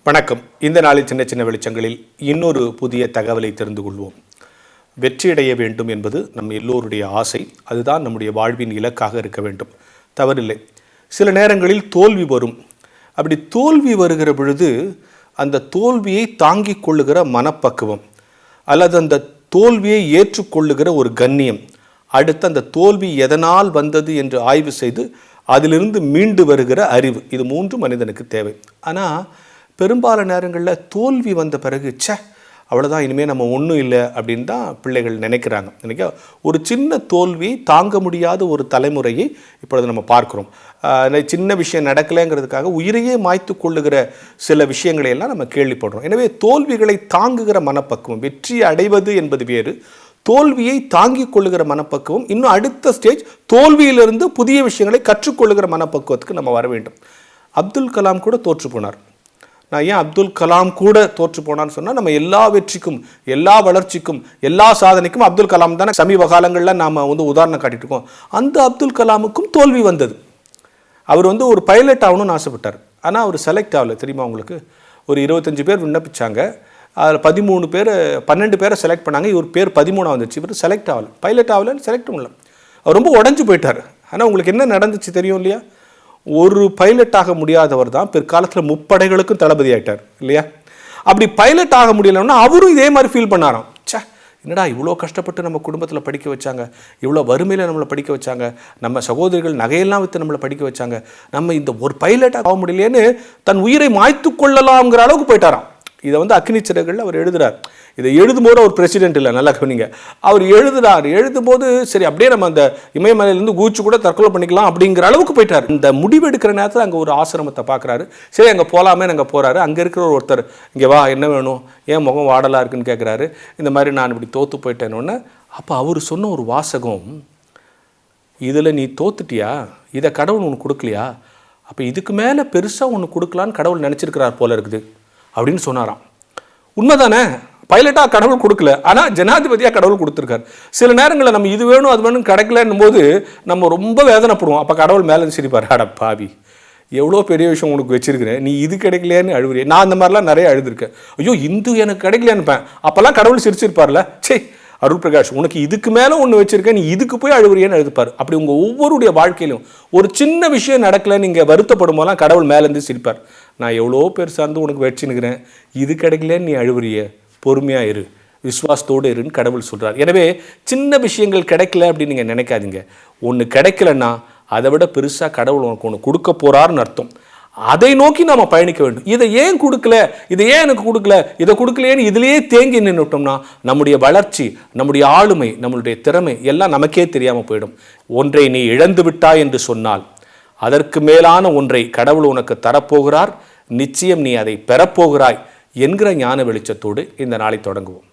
வணக்கம். இந்த நாளில் சின்ன சின்ன வெளிச்சங்களில் இன்னொரு புதிய தகவலை தெரிந்து கொள்வோம். வெற்றியடைய வேண்டும் என்பது நம் எல்லோருடைய ஆசை. அதுதான் நம்முடைய வாழ்வின் இலக்காக இருக்க வேண்டும், தவறில்லை. சில நேரங்களில் தோல்வி வரும். அப்படி தோல்வி வருகிற பொழுது அந்த தோல்வியை தாங்கிக் கொள்ளுகிற மனப்பக்குவம், அல்லது அந்த தோல்வியை ஏற்றுக்கொள்ளுகிற ஒரு கண்ணியம், அடுத்து அந்த தோல்வி எதனால் வந்தது என்று ஆய்வு செய்து அதிலிருந்து மீண்டு வருகிற அறிவு, இது மூன்றும் மனிதனுக்கு தேவை. ஆனால் பெரும்பாலான நேரங்களில் தோல்வி வந்த பிறகு அவ்வளோதான், இனிமேல் நம்ம ஒன்றும் இல்லை அப்படின்னு தான் பிள்ளைகள் நினைக்கிறாங்க. நினைக்க ஒரு சின்ன தோல்வி தாங்க முடியாத ஒரு தலைமுறையை இப்பொழுது நம்ம பார்க்குறோம். சின்ன விஷயம் நடக்கலைங்கிறதுக்காக உயிரையே மாய்த்து கொள்ளுகிற சில விஷயங்களையெல்லாம் நம்ம கேள்விப்படுறோம். எனவே தோல்விகளை தாங்குகிற மனப்பக்குவம், வெற்றி அடைவது என்பது வேறு, தோல்வியை தாங்கிக் கொள்ளுகிற மனப்பக்குவம் இன்னும் அடுத்த ஸ்டேஜ், தோல்வியிலிருந்து புதிய விஷயங்களை கற்றுக்கொள்ளுகிற மனப்பக்குவத்துக்கு நம்ம வர வேண்டும். அப்துல் கலாம் கூட தோற்று போனார். நான் ஏன் அப்துல் கலாம் கூட தோற்று போனான்னு சொன்னால், நம்ம எல்லா வெற்றிக்கும், எல்லா வளர்ச்சிக்கும், எல்லா சாதனைக்கும் அப்துல் கலாம் தானே சமீப காலங்களில் நாம் உதாரணம் காட்டிட்டு இருக்கோம். அந்த அப்துல் கலாமுக்கும் தோல்வி வந்தது. அவர் ஒரு பைலட் ஆகணும்னு ஆசைப்பட்டார். ஆனால் அவர் செலக்ட் ஆகலை. தெரியுமா உங்களுக்கு? ஒரு 25 பேர் விண்ணப்பிச்சாங்க. அதில் 12 பேரை செலக்ட் பண்ணாங்க. இவர் பேர் 13 வந்துச்சு. இவர் செலக்ட் ஆகலை, பைலட் ஆகலைன்னு செலக்ட் பண்ணல. அவர் ரொம்ப உடஞ்சி போயிட்டார். ஆனால் உங்களுக்கு என்ன நடந்துச்சு தெரியும் இல்லையா? ஒரு பைலட் ஆக முடியாதவர் தான் பிற்காலத்தில் முப்படைகளுக்கும் தளபதி ஆகிட்டார் இல்லையா? அப்படி பைலட் ஆக முடியலன்னா அவரும் இதே மாதிரி ஃபீல் பண்ணாராம். என்னடா இவ்வளோ கஷ்டப்பட்டு நம்ம குடும்பத்தில் படிக்க வச்சாங்க, இவ்வளோ வறுமையில் நம்மளை படிக்க வச்சாங்க, நம்ம சகோதரிகள் நகையெல்லாம் விற்று நம்மளை படிக்க வச்சாங்க, நம்ம இந்த ஒரு பைலட்டாக ஆக முடியலையேன்னு தன் உயிரை மாய்த்து கொள்ளலாம்ங்கிற அளவுக்கு போயிட்டாராம். இதை அக்னி சிறகுகளில் அவர் எழுதுகிறார். இதை எழுதும்போது அவர் பிரசிடென்ட் இல்லை, நல்லா கவனிங்க. அவர் எழுதும்போது சரி அப்படியே நம்ம அந்த இமயமலையிலேருந்து கூச்சு கூட தற்கொலை பண்ணிக்கலாம் அப்படிங்கிற அளவுக்கு போயிட்டார். இந்த முடிவு எடுக்கிற நேரத்தில் அங்கே ஒரு ஆசிரமத்தை பார்க்குறாரு. சரி அங்கே போகலாமே, அங்கே போகிறாரு. அங்கே இருக்கிற ஒருத்தர், இங்கே வா, என்ன வேணும், ஏன் முகம் வாடலாக இருக்குன்னு கேட்குறாரு. இந்த மாதிரி நான் இப்படி தோற்று போயிட்டேன்னு. அப்போ அவர் சொன்ன ஒரு வாசகம், இதில் நீ தோத்துட்டியா, இதை கடவுள் ஒன்று கொடுக்கலையா, அப்போ இதுக்கு மேலே பெருசாக ஒன்று கொடுக்கலான்னு கடவுள் நினச்சிருக்கிறார் போல இருக்குது அப்படின்னு சொன்னாராம். உண்மைதானே? பைலட்டாக கடவுள் கொடுக்கல, ஆனால் ஜனாதிபதியாக கடவுள் கொடுத்துருக்காரு. சில நேரங்களில் நம்ம இது வேணும் அது வேணும் கிடைக்கலன்னும் போது நம்ம ரொம்ப வேதனைப்படுவோம். அப்போ கடவுள் மேலே சிரிப்பார், அட பாவி, எவ்வளோ பெரிய விஷயம் உனக்கு வச்சிருக்கிறேன், நீ இது கிடைக்கலையான்னு அழுவுறேன். நான் அந்த மாதிரிலாம் நிறைய அழுதுருக்கேன். ஐயோ இந்து எனக்கு கிடைக்கலையான்னுப்பேன். அப்போல்லாம் கடவுள் சிரிச்சிருப்பார்ல, அருள் பிரகாஷ் உனக்கு இதுக்கு மேலே ஒன்று வச்சிருக்கேன், நீ இதுக்கு போய் அழுவுறியன்னு எழுதுப்பார். அப்படி உங்கள் ஒவ்வொருடைய வாழ்க்கையிலும் ஒரு சின்ன விஷயம் நடக்கலை நீங்கள் வருத்தப்படும் போதெல்லாம் கடவுள் மேலேருந்து சிரிப்பார். நான் எவ்வளோ பேர் சார்ந்து உனக்கு வச்சுன்னுக்கிறேன், இது கிடைக்கலன்னு நீ அழுவுறிய, பொறுமையாக இரு, விசுவாசத்தோடு இருன்னு கடவுள் சொல்கிறார். எனவே சின்ன விஷயங்கள் கிடைக்கல அப்படின்னு நீங்கள் நினைக்காதீங்க. ஒன்று கிடைக்கலன்னா அதை விட பெருசாக கடவுள் உனக்கு ஒன்று கொடுக்க போகிறாருன்னு அர்த்தம். அதை நோக்கி நாம் பயணிக்க வேண்டும். இதை ஏன் கொடுக்கல, இதை ஏன் எனக்கு கொடுக்கல, இதை கொடுக்கலையேன்னு இதிலேயே தேங்கி நின்றுட்டோம்னா நம்முடைய வளர்ச்சி, நம்முடைய ஆளுமை, நம்மளுடைய திறமை எல்லாம் நமக்கே தெரியாமல் போயிடும். ஒன்றை நீ இழந்து விட்டாய் என்று சொன்னால் அதற்கு மேலான ஒன்றை கடவுள் உனக்கு தரப்போகிறார். நிச்சயம் நீ அதை பெறப்போகிறாய் என்கிற ஞான வெளிச்சத்தோடு இந்த நாளை தொடங்குவோம்.